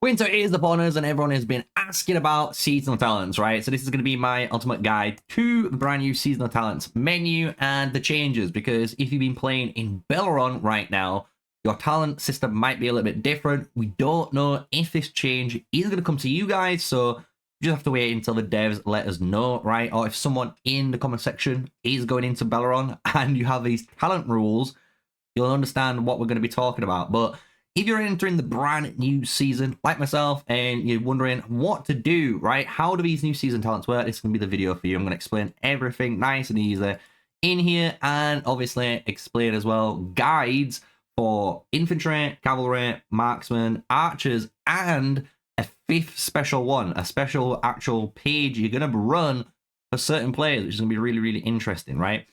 Winter is upon us and everyone has been asking about seasonal talents, right? So this is going to be my ultimate guide to the brand new seasonal talents menu and the changes, because if you've been playing in Belleron right now, your talent system might be a little bit different. We don't know if this change is going to come to you guys, so you just have to wait until the devs let us know, right? Or if someone in the comment section is going into Belleron and you have these talent rules, you'll understand what we're going to be talking about. But if you're entering the brand new season like myself and you're wondering what to do, right? How do these new season talents work? This is going to be the video for you. I'm going to explain everything nice and easy in here, and obviously explain as well guides for infantry, cavalry, marksmen, archers, and a fifth special one, a special actual page you're going to run for certain players, which is going to be really, really interesting, right?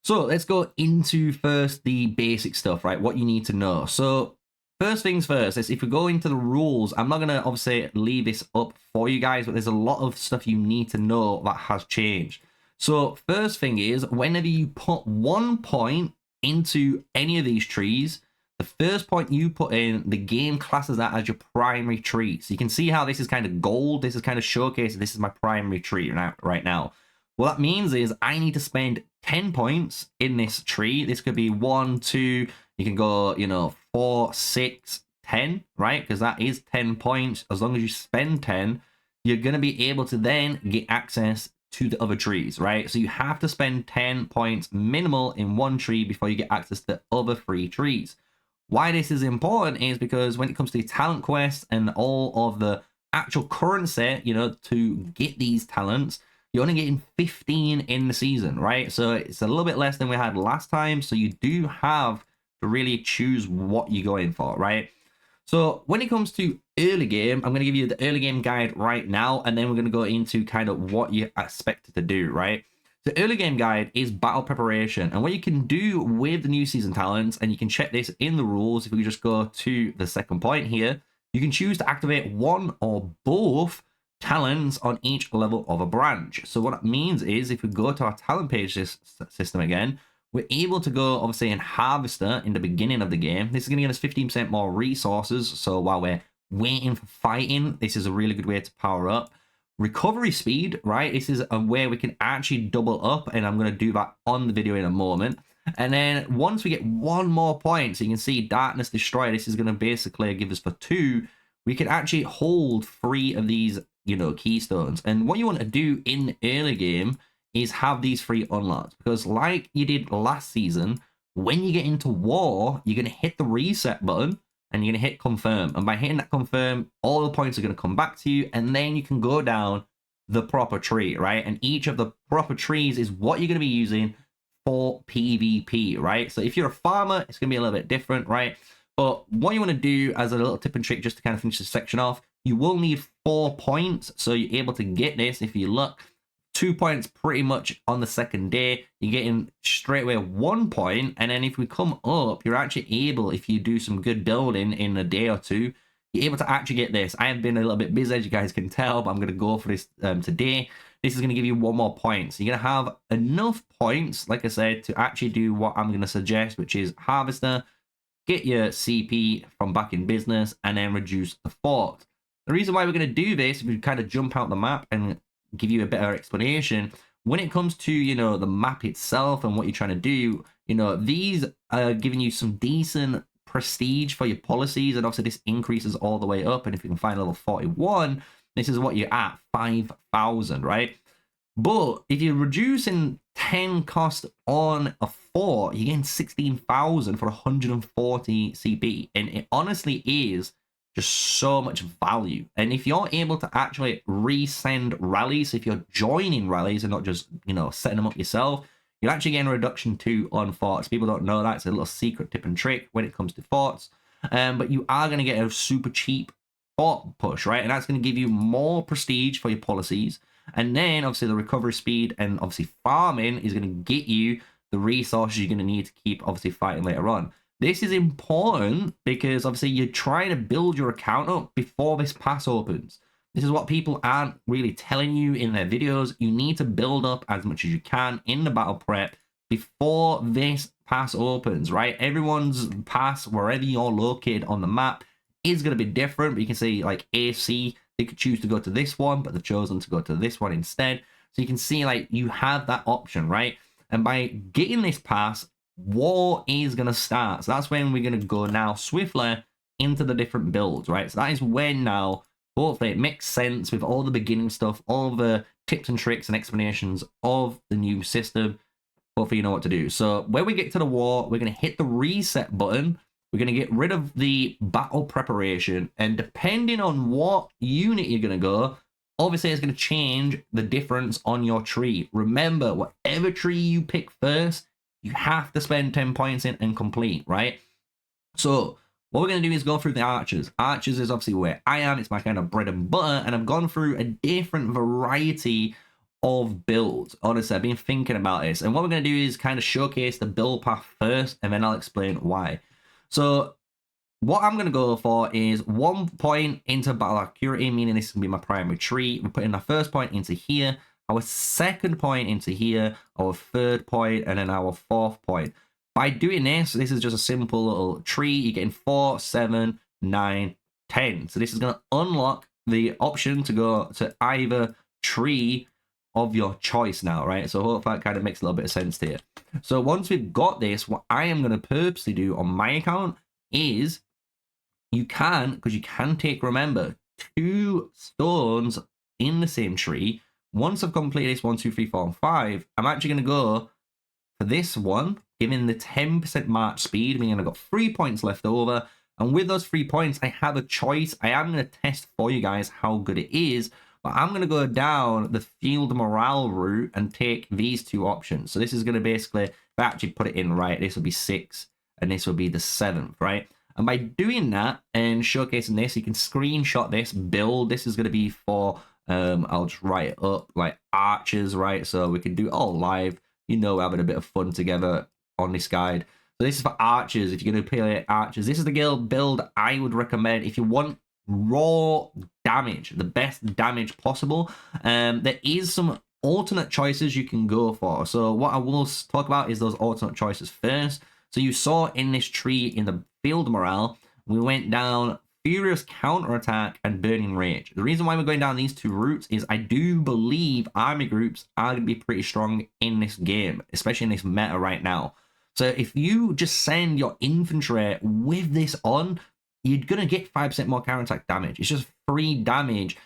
So let's go into first the basic stuff, right? What you need to know. So first things first, is if we go into the rules, I'm not going to obviously leave this up for you guys, but there's a lot of stuff you need to know that has changed. So first thing is, whenever you put 1 point into any of these trees, the first point you put in, the game classes that as your primary tree. So you can see how this is kind of gold. This is kind of showcasing this is my primary tree right now. What that means is I need to spend 10 points in this tree. This could be 1, 2, you can go, 4, 6, 10, right? Because that is 10 points. As long as you spend 10, you're going to be able to then get access to the other trees, right? So you have to spend 10 points minimal in one tree before you get access to the other 3 trees. Why this is important is because when it comes to talent quests and all of the actual currency, to get these talents, you're only getting 15 in the season, right? So it's a little bit less than we had last time. So you do have to really choose what you're going for, right? So when it comes to early game, I'm going to give you the early game guide right now, and then we're going to go into kind of what you expect to do, right? The early game guide is battle preparation, and what you can do with the new season talents, and you can check this in the rules. If we just go to the second point here, you can choose to activate one or both talents on each level of a branch. So what that means is if we go to our talent page system again, we're able to go obviously in harvester in the beginning of the game. This is going to give us 15% more resources. So while we're waiting for fighting, this is a really good way to power up. Recovery speed, right? This is a way we can actually double up, and I'm going to do that on the video in a moment. And then once we get 1 more point, so you can see darkness destroy, this is going to basically give us for 2. We can actually hold 3 of these, keystones. And what you want to do in the early game is have these 3 unlocked, because like you did last season, when you get into war, you're going to hit the reset button and you're going to hit confirm. And by hitting that confirm, all the points are going to come back to you, and then you can go down the proper tree, right? And each of the proper trees is what you're going to be using for PvP, right? So if you're a farmer, it's going to be a little bit different, right? But what you want to do as a little tip and trick, just to kind of finish this section off, you will need 4 points. So you're able to get this if you look. 2 points pretty much on the second day. You're getting straight away 1 point. And then if we come up, you're actually able, if you do some good building in a day or 2, you're able to actually get this. I have been a little bit busy, as you guys can tell, but I'm going to go for this today. This is going to give you 1 more point. So you're going to have enough points, like I said, to actually do what I'm going to suggest, which is harvester, get your CP from back in business, and then reduce the fort. The reason why we're going to do this, if we kind of jump out the map and give you a better explanation, when it comes to, the map itself and what you're trying to do, these are giving you some decent prestige for your policies, and obviously this increases all the way up. And if you can find level 41, this is what you're at, 5,000, right? But if you're reducing 10 cost on a fort, you're getting 16,000 for 140 CP, and it honestly is just so much value. And if you're able to actually resend rallies, if you're joining rallies and not just setting them up yourself, you're actually getting a reduction too on forts. People don't know that. It's a little secret tip and trick when it comes to forts, but you are going to get a super cheap fort push, right? And that's going to give you more prestige for your policies. And then obviously the recovery speed and obviously farming is going to get you the resources you're going to need to keep obviously fighting later on. This is important because obviously you're trying to build your account up before this pass opens. This is what people aren't really telling you in their videos. You need to build up as much as you can in the battle prep before this pass opens, right? Everyone's pass, wherever you're located on the map, is going to be different, but you can see like AC, they could choose to go to this one, but they've chosen to go to this one instead. So you can see like you have that option, right? And by getting this pass, war is going to start. So that's when we're going to go now swiftly into the different builds, right? So that is when now, hopefully it makes sense with all the beginning stuff, all the tips and tricks and explanations of the new system. Hopefully you know what to do. So when we get to the war, we're going to hit the reset button. We're going to get rid of the battle preparation. And depending on what unit you're going to go, obviously it's going to change the difference on your tree. Remember, whatever tree you pick first, you have to spend 10 points in and complete, right? So what we're going to do is go through the archers. Archers is obviously where I am. It's my kind of bread and butter. And I've gone through a different variety of builds. Honestly, I've been thinking about this. And what we're going to do is kind of showcase the build path first, and then I'll explain why. So what I'm going to go for is 1 point into battle accuracy, meaning this is going to be my primary tree. We're putting our first point into here, our second point into here, our third point, and then our fourth point. By doing this, this is just a simple little tree. You're getting 4, 7, 9, 10. So this is going to unlock the option to go to either tree of your choice now, right? So I hope that kind of makes a little bit of sense to you. So once we've got this, what I am going to purposely do on my account is you can, because you can take, remember, 2 stones in the same tree. Once I've completed this 1, 2, 3, 4, and 5, I'm actually going to go for this one, giving the 10% march speed, meaning I've got 3 points left over. And with those 3 points, I have a choice. I am going to test for you guys how good it is. But I'm going to go down the field morale route and take these 2 options. So this is going to basically, if I actually put it in right, this will be 6 and this will be the 7th, right? And by doing that and showcasing this, you can screenshot this build. This is going to be for, I'll just write it up, like archers, right? So we can do it all live. You know, we're having a bit of fun together on this guide. So this is for archers. If you're going to play archers, this is the guild build I would recommend if you want raw damage, the best damage possible. There is some alternate choices you can go for. So what I will talk about is those alternate choices first. So you saw in this tree in the field morale, we went down Furious Counterattack and Burning Rage. The reason why we're going down these 2 routes is I do believe army groups are going to be pretty strong in this game, especially in this meta right now. So if you just send your infantry with this on, you're going to get 5% more counterattack damage. It's just free damage.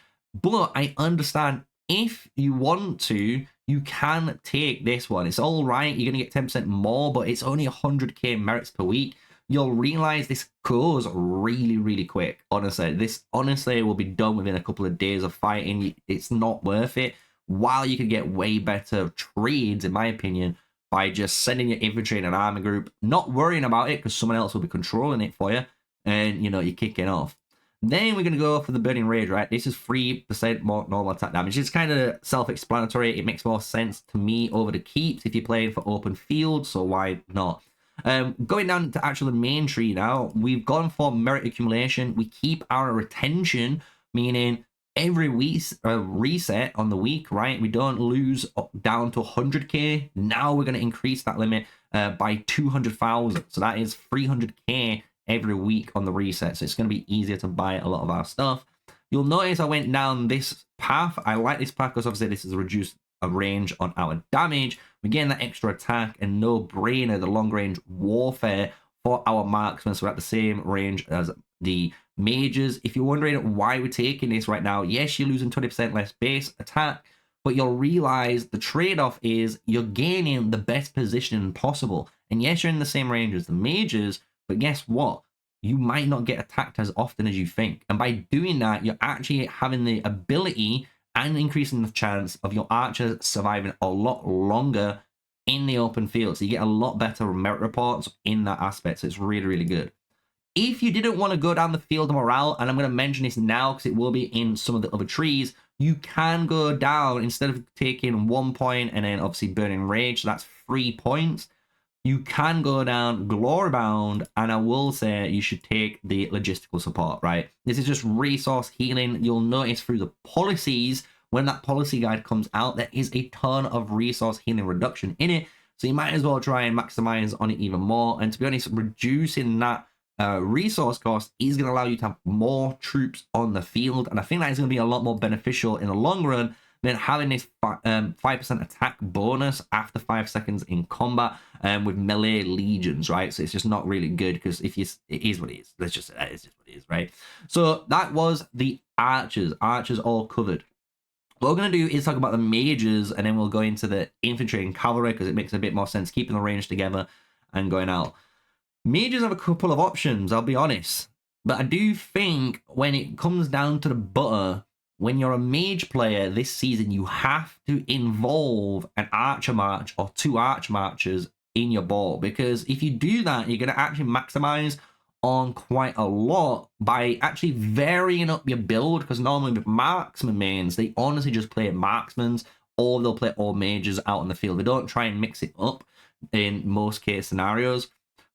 But I understand if you want to, you can take this one. It's all right. You're going to get 10% more, but it's only 100k merits per week. You'll realize this goes really, really quick. Honestly, this honestly will be done within a couple of days of fighting. It's not worth it. While you can get way better trades, in my opinion, by just sending your infantry in an army group, not worrying about it because someone else will be controlling it for you. And, you know, you're kicking off. Then we're going to go for the Burning Rage, right? This is 3% more normal attack damage. It's kind of self-explanatory. It makes more sense to me over the keeps if you're playing for open field, so why not? Going down to actually the main tree now, we've gone for merit accumulation. We keep our retention, meaning every week reset on the week, right? We don't lose down to 100k. Now we're going to increase that limit by 200,000. So that is 300k every week on the reset, so it's going to be easier to buy a lot of our stuff. You'll notice I went down this path. I like this path because obviously this is reduced a range on our damage. We're getting that extra attack and no brainer, the long range warfare for our marksmen, so we're at the same range as the mages. If you're wondering why we're taking this right now, yes, you're losing 20% less base attack, but you'll realize the trade-off is you're gaining the best positioning possible. And yes, you're in the same range as the mages, but guess what? You might not get attacked as often as you think. And by doing that, you're actually having the ability and increasing the chance of your archers surviving a lot longer in the open field. So you get a lot better merit reports in that aspect. So it's really, really good. If you didn't want to go down the field of morale, and I'm going to mention this now because it will be in some of the other trees, you can go down, instead of taking 1 point and then obviously Burning Rage, so that's 3 points, you can go down Glory Bound, and I will say you should take the logistical support, right? This is just resource healing. You'll notice through the policies, when that policy guide comes out, there is a ton of resource healing reduction in it. So you might as well try and maximize on it even more. And to be honest, reducing that resource cost is going to allow you to have more troops on the field. And I think that is going to be a lot more beneficial in the long run than having this 5% attack bonus after 5 seconds in combat with melee legions, right? So it's just not really good because it is what it is. Let's just say that is just what it is, right? So that was the archers. Archers all covered. What we're going to do is talk about the mages, and then we'll go into the infantry and cavalry because it makes a bit more sense keeping the range together and going out. Mages have a couple of options, I'll be honest. But I do think when it comes down to the butter, when you're a mage player this season, you have to involve an archer march or 2 archer marchers in your ball. Because if you do that, you're going to actually maximize on quite a lot by actually varying up your build. Because normally with marksman mains, they honestly just play marksmans or they'll play all mages out on the field. They don't try and mix it up in most case scenarios.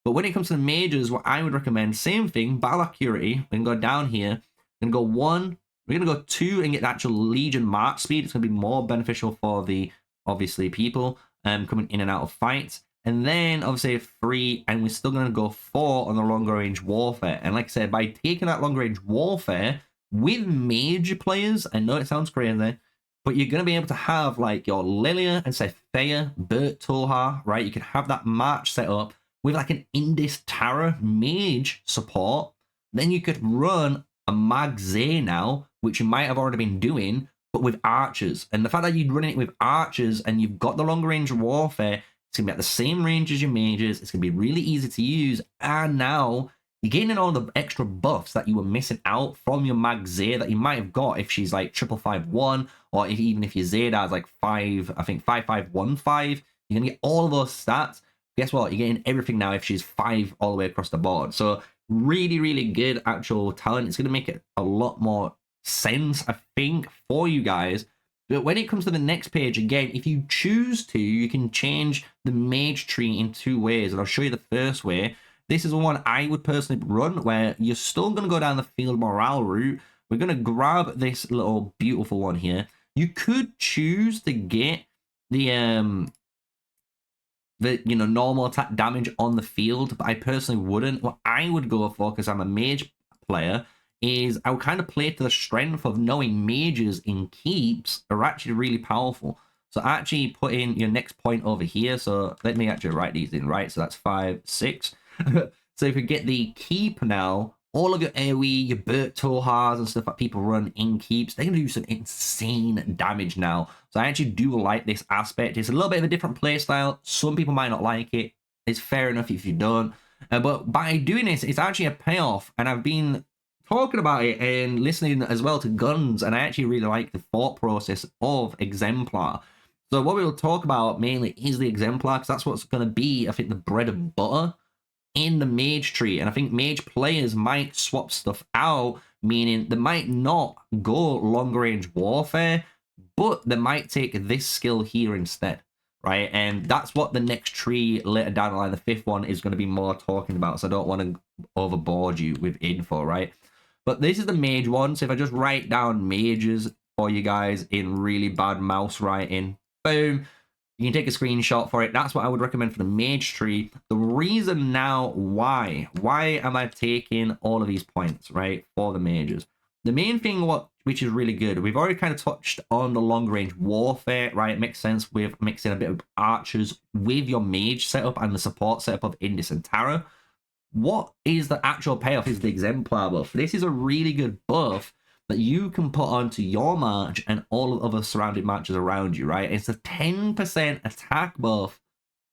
But when it comes to the mages, what I would recommend, same thing, battle accuracy. We can go down here and go 1. We're going to go 2 and get the actual legion march speed. It's going to be more beneficial for the, obviously, people coming in and out of fights. And then, obviously, 3, and we're still going to go 4 on the longer range warfare. And like I said, by taking that longer range warfare with mage players, I know it sounds crazy, but you're going to be able to have, like, your Lilia and, say, Thea, Bert Toha, right? You can have that march set up with, like, an Indis Tara mage support. Then you could run a Magze now, which you might have already been doing, but with archers. And the fact that you're running it with archers and you've got the longer range warfare, it's going to be at the same range as your mages. It's going to be really easy to use. And now you're getting all the extra buffs that you were missing out from your Magze that you might have got if she's like 5551, or even if your Zeta is like 5515. You're going to get all of those stats. Guess what? You're getting everything now if she's 5 all the way across the board. So really, really good actual talent. It's going to make it a lot more sense, I think, for you guys. But when it comes to the next page, again, if you choose to, you can change the mage tree in 2 ways. And I'll show you the first way. This is the one I would personally run, where you're still going to go down the field morale route. We're going to grab this little beautiful one here. You could choose to get the normal attack damage on the field, but I personally wouldn't. What I would go for, because I'm a mage player, is I would kind of play to the strength of knowing mages in keeps are actually really powerful. So actually put in your next point over here. So let me actually write these in, right? So that's 5, 6. So if you get the keep now, all of your AoE, your Bert Tohas and stuff that people run in keeps, they're going to do some insane damage now. So I actually do like this aspect. It's a little bit of a different playstyle. Some people might not like it. It's fair enough if you don't. But by doing this, it's actually a payoff. And I've been talking about it and listening as well to guns. And I actually really like the thought process of Exemplar. So what we'll talk about mainly is the Exemplar, because that's what's going to be, I think, the bread and butter in the mage tree. And I think mage players might swap stuff out, meaning they might not go longer range warfare, but they might take this skill here instead, right? And that's what the next tree later down the line, the 5th one, is going to be more talking about. So I don't want to overboard you with info, right? But this is the mage one. So if I just write down mages for you guys in really bad mouse writing, boom, you can take a screenshot for it. That's what I would recommend for the mage tree. The reason now why am I taking all of these points, right, for the mages? The main thing which is really good, we've already kind of touched on the long range warfare, right? It makes sense with mixing a bit of archers with your mage setup and the support setup of Indis and Tara. What is the actual payoff is the Exemplar buff. This is a really good buff that you can put onto your march and all of the other surrounding marches around you, right? It's a 10% attack buff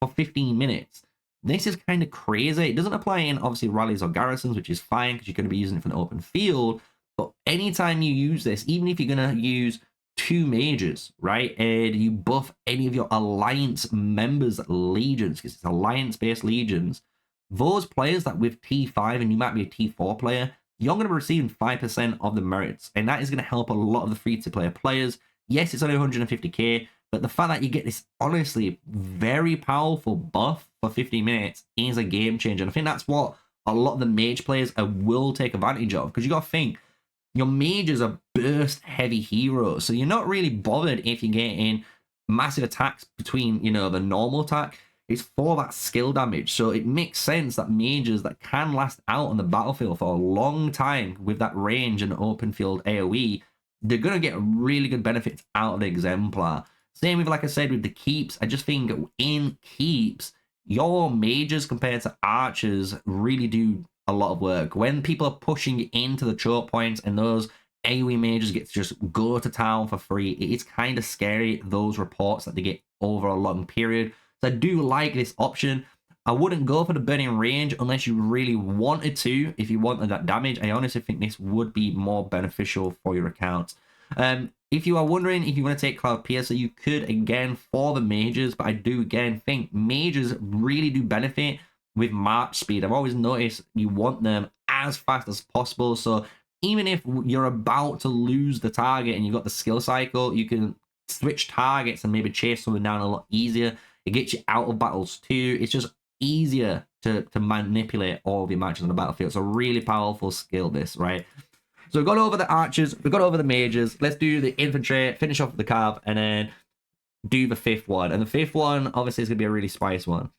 for 15 minutes. This is kind of crazy. It doesn't apply in, obviously, rallies or garrisons, which is fine because you're going to be using it for an open field. But anytime you use this, even if you're going to use 2 mages, right, and you buff any of your alliance members' legions, because it's alliance-based legions, those players that with T5, and you might be a T4 player, you're going to be receiving 5% of the merits, and that is going to help a lot of the free-to-play players. Yes, it's only 150k, but the fact that you get this, honestly, very powerful buff for 15 minutes is a game changer. And I think that's what a lot of the mage players will take advantage of, because you got to think, your mages are burst-heavy heroes, so you're not really bothered if you're getting massive attacks between, the normal attack. it's for that skill damage. So it makes sense that mages that can last out on the battlefield for a long time with that range and open field AoE, they're going to get really good benefits out of the exemplar. Same with, like I said, with the keeps. I just think in keeps, your mages compared to archers really do a lot of work. When people are pushing into the choke points and those AoE mages get to just go to town for free, it's kind of scary, those reports that they get over a long period. So I do like this option. I wouldn't go for the burning range unless you really wanted to. If you wanted that damage, I honestly think this would be more beneficial for your account. If you are wondering if you want to take Cloud Piercer, you could again for the mages, but I do again think mages really do benefit with march speed. I've always noticed you want them as fast as possible. So even if you're about to lose the target and you've got the skill cycle, you can switch targets and maybe chase someone down a lot easier. It gets you out of battles too. It's just easier to manipulate all of your matches on the battlefield. It's a really powerful skill, this, right? So we've got over the archers, we've got over the mages. Let's do the infantry, finish off with the cav, and then do the fifth one. And the fifth one, obviously, is going to be a really spicy one.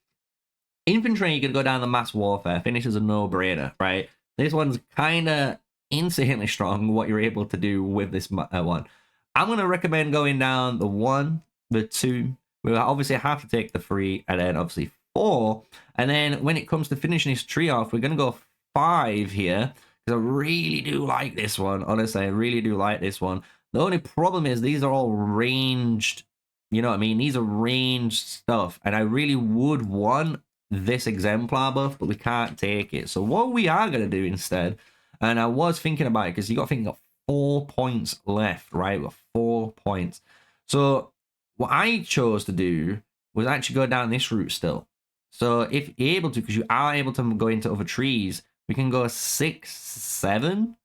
Infantry, you're going to go down the mass warfare. Finish is a no-brainer, right? This one's kind of insanely strong, what you're able to do with this one. I'm going to recommend going down the 1, the 2. We'll obviously have to take the 3, and then obviously 4. And then when it comes to finishing this tree off, we're going to go 5 here. I really do like this one. Honestly, I really do like this one. The only problem is these are all ranged. You know what I mean? These are ranged stuff. And I really would want this exemplar buff, but we can't take it. So what we are going to do instead, and I was thinking about it, because you got to think, you got 4 points left, right? We've got 4 points. So what I chose to do was actually go down this route still. So if you're able to, because you are able to go into other trees, we can go 6, 7.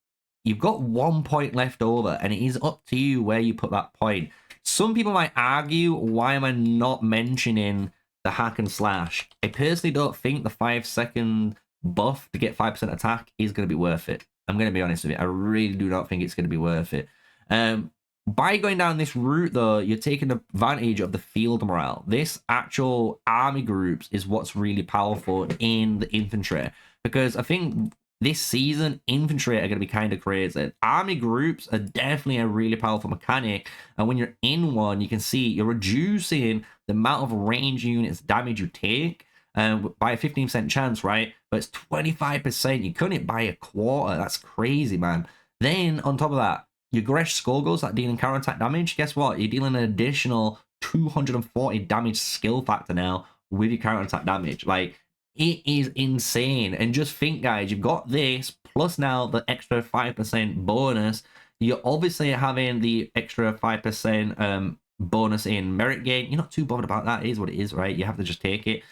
You've got 1 point left over, and it is up to you where you put that point. Some people might argue, why am I not mentioning the hack and slash? I personally don't think the 5-second buff to get 5% attack is going to be worth it. I'm going to be honest with you. I really do not think it's going to be worth it. By going down this route, though, you're taking advantage of the field morale. This actual army groups is what's really powerful in the infantry. Because I think this season, infantry are going to be kind of crazy. Army groups are definitely a really powerful mechanic. And when you're in one, you can see you're reducing the amount of range units damage you take by a 15% chance, right? But it's 25%. You couldn't buy a quarter. That's crazy, man. Then, on top of that, your Gresh Skulls that dealing counter-attack damage, guess what? You're dealing an additional 240 damage skill factor now with your counter-attack damage. Like, it is insane. And just think, guys, you've got this plus now the extra 5% bonus. You're obviously having the extra 5% bonus in merit gain. You're not too bothered about that. It is what it is, right? You have to just take it.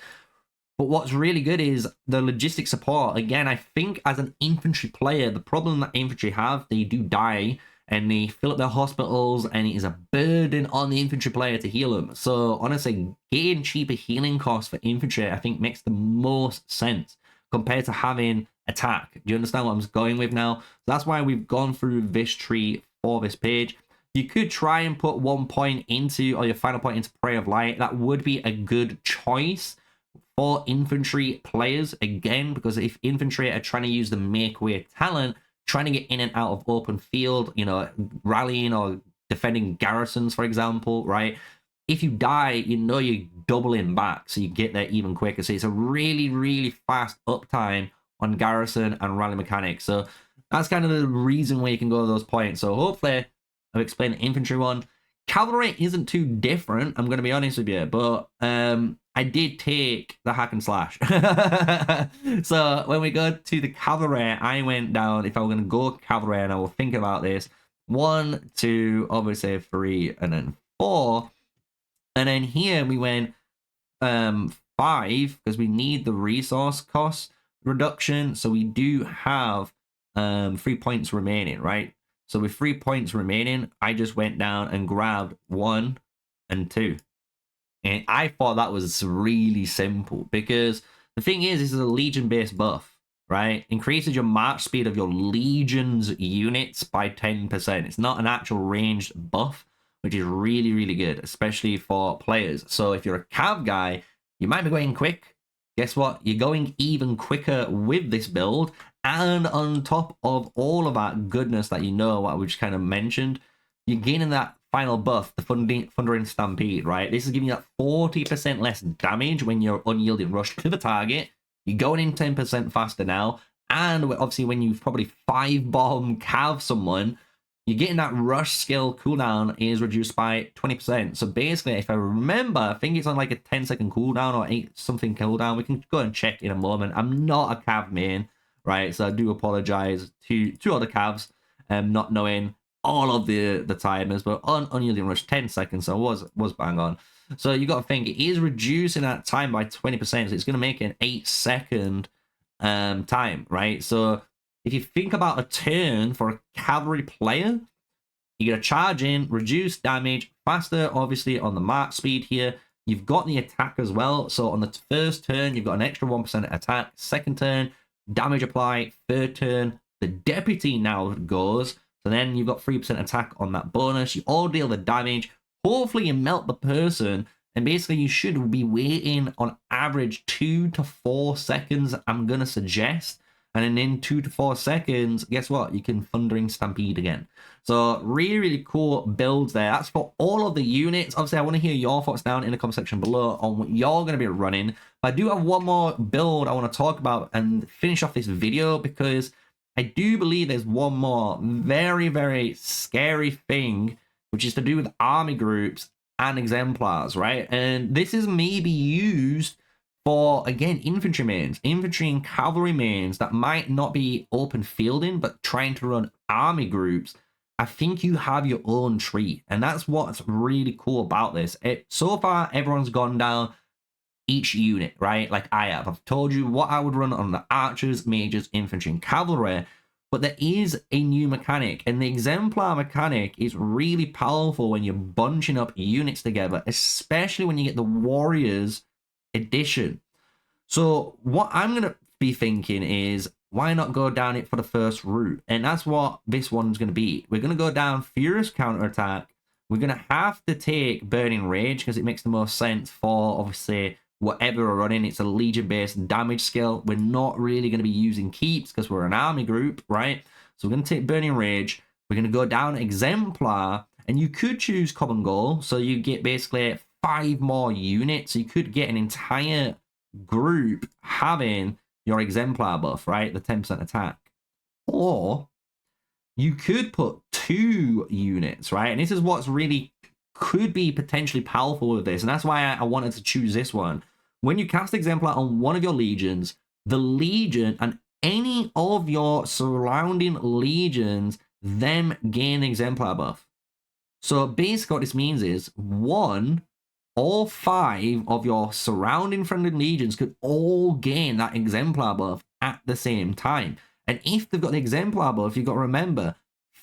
But what's really good is the logistic support. Again, I think as an infantry player, the problem that infantry have, they do die and they fill up their hospitals, and it is a burden on the infantry player to heal them. So honestly, getting cheaper healing costs for infantry, I think, makes the most sense compared to having attack. Do you understand what I'm going with now? So that's why we've gone through this tree for this page. You could try and put 1 point into, or your final point into Prayer of Light. That would be a good choice for infantry players, again, because if infantry are trying to use the make way talent, trying to get in and out of open field, you know, rallying or defending garrisons, for example, right? If you die, you know you're doubling back, so you get there even quicker. So it's a really, really fast uptime on garrison and rally mechanics. So that's kind of the reason why you can go those points. So hopefully I've explained the infantry one. Cavalry isn't too different, I'm going to be honest with you, but I did take the hack and slash. So when we go to the cavalry, I went down, if I were going to go cavalry, and I was thinking about this, 1, 2, obviously 3, and then 4. And then here we went 5, because we need the resource cost reduction. So we do have 3 points remaining, right? So with 3 points remaining, I just went down and grabbed 1 and 2. And I thought that was really simple, because the thing is, this is a legion-based buff, right? Increases your march speed of your legion's units by 10%. It's not an actual ranged buff, which is really, really good, especially for players. So if you're a cav guy, You might be going quick. Guess what? You're going even quicker with this build. And on top of all of that goodness that you know, what we just kind of mentioned, you're gaining that final buff, the Thundering Stampede, right? This is giving you that 40% less damage when you're unyielding rush to the target. You're going in 10% faster now. And obviously when you've probably 5-bomb cav someone, you're getting that rush skill cooldown is reduced by 20%. So basically, if I remember, I think it's on like a 10-second cooldown or 8-something cooldown. We can go and check in a moment. I'm not a cav main, right? So I do apologize to other cavs not knowing all of the timers, but on unyielding rush 10 seconds, so was bang on. So you got to think it is reducing that time by 20%, so it's going to make an 8-second time, right? So if you think about a turn for a cavalry player, you're going to charge in, reduce damage, faster obviously on the march speed here. You've got the attack as well, so on the first turn you've got an extra 1% attack, second turn damage apply, third turn the deputy now goes, so then you've got 3% attack on that bonus. You all deal the damage, hopefully you melt the person, and basically you should be waiting on average 2 to 4 seconds, I'm gonna suggest. And then in 2 to 4 seconds, guess what? You can Thundering Stampede again. So really, really cool builds there. That's for all of the units. Obviously, I want to hear your thoughts down in the comment section below on what you're going to be running. But I do have one more build I want to talk about and finish off this video, because I do believe there's one more very, very scary thing, which is to do with army groups and exemplars, right? And this is maybe used for, again, infantry mains, infantry and cavalry mains that might not be open fielding, but trying to run army groups. I think you have your own tree, and that's what's really cool about this. So far, everyone's gone down each unit, right? Like I have. I've told you what I would run on the archers, mages, infantry, and cavalry, but there is a new mechanic, and the exemplar mechanic is really powerful when you're bunching up units together, especially when you get the warriors edition. So what I'm going to be thinking is, why not go down it for the first route? And that's what this one's going to be. We're going to go down Furious Counterattack. We're going to have to take Burning Rage because it makes the most sense for, obviously, whatever we're running. It's a Legion-based damage skill. We're not really going to be using keeps because we're an army group, right? So we're going to take Burning Rage. We're going to go down Exemplar, and you could choose Common Goal. So you get basically 5 more units. So you could get an entire group having your exemplar buff, right? The 10% attack. Or you could put 2 units, right? And this is what's really could be potentially powerful with this. And that's why I wanted to choose this one. When you cast exemplar on one of your legions, the legion and any of your surrounding legions then gain exemplar buff. So basically what this means is, all 5 of your surrounding friendly legions could all gain that exemplar buff at the same time. And if they've got the exemplar buff, you've got to remember,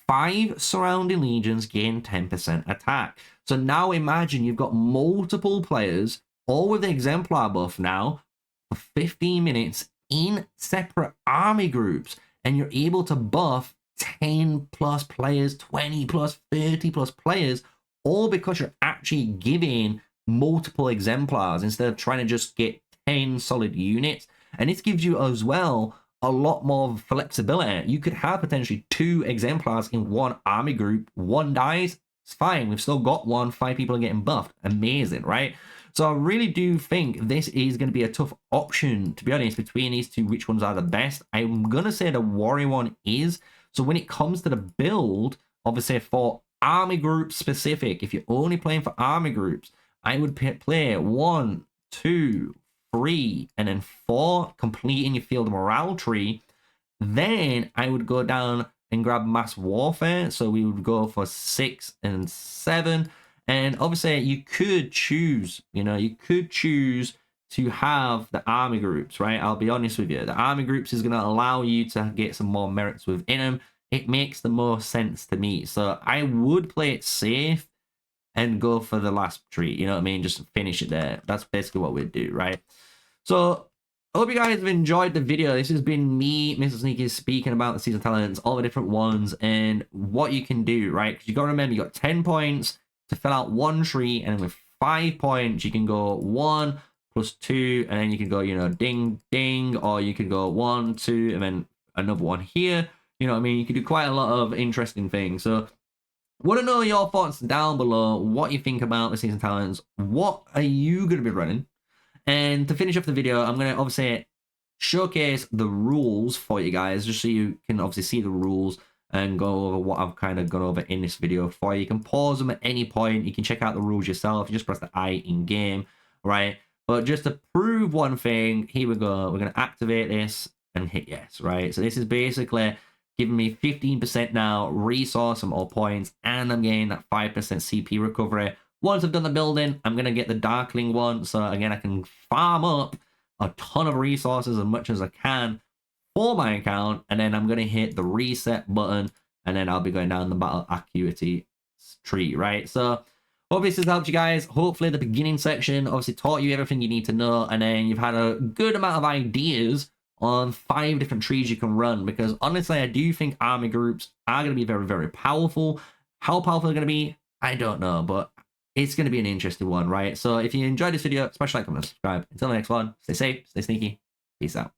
5 surrounding legions gain 10% attack. So now imagine you've got multiple players, all with the exemplar buff now, for 15 minutes in separate army groups, and you're able to buff 10 plus players, 20 plus, 30 plus players, all because you're actually giving multiple exemplars instead of trying to just get 10 solid units. And this gives you as well a lot more flexibility. You could have potentially 2 exemplars in one army group. 1 dies, it's fine, we've still got 1, 5 people are getting buffed. Amazing, right? So I really do think this is going to be a tough option, to be honest, between these 2, which ones are the best. I'm gonna say the warrior one is. So when it comes to the build, obviously for army group specific, if you're only playing for army groups, I would play 1, 2, 3, and then 4, completing your field morale tree. Then I would go down and grab mass warfare. So we would go for 6 and 7. And obviously you could choose, you could choose to have the army groups, right? I'll be honest with you. The army groups is going to allow you to get some more merits within them. It makes the most sense to me. So I would play it safe and go for the last tree, you know what I mean? Just finish it there. That's basically what we'd do, right? So I hope you guys have enjoyed the video. This has been me, MrSneakyy, speaking about the season talents, all the different ones, and what you can do, right? Because you got to remember, you got 10 points to fill out 1 tree, and with 5 points, you can go 1 +2, and then you can go, you know, ding, ding, or you can go 1, 2, and then another one here. You know what I mean? You can do quite a lot of interesting things. So want to know your thoughts down below, what you think about the season talents. What are you going to be running? And to finish off the video, I'm going to obviously showcase the rules for you guys, just so you can obviously see the rules and go over what I've kind of gone over in this video for you. You can pause them at any point. You can check out the rules yourself. You just press the I in game, right? But just to prove one thing, here we go. We're going to activate this and hit yes, right? So this is basically giving me 15% now resource and all points, and I'm getting that 5% CP recovery. Once I've done the building, I'm going to get the Darkling one. So again, I can farm up a ton of resources as much as I can for my account, and then I'm going to hit the reset button, and then I'll be going down the battle acuity tree, right? So hope this has helped you guys. Hopefully the beginning section obviously taught you everything you need to know, and then you've had a good amount of ideas on 5 different trees you can run, because honestly, I do think army groups are going to be very, very powerful. How powerful they're going to be, I don't know, but it's going to be an interesting one, right? So if you enjoyed this video, smash like, comment, subscribe. Until the next one, stay safe, stay sneaky. Peace out.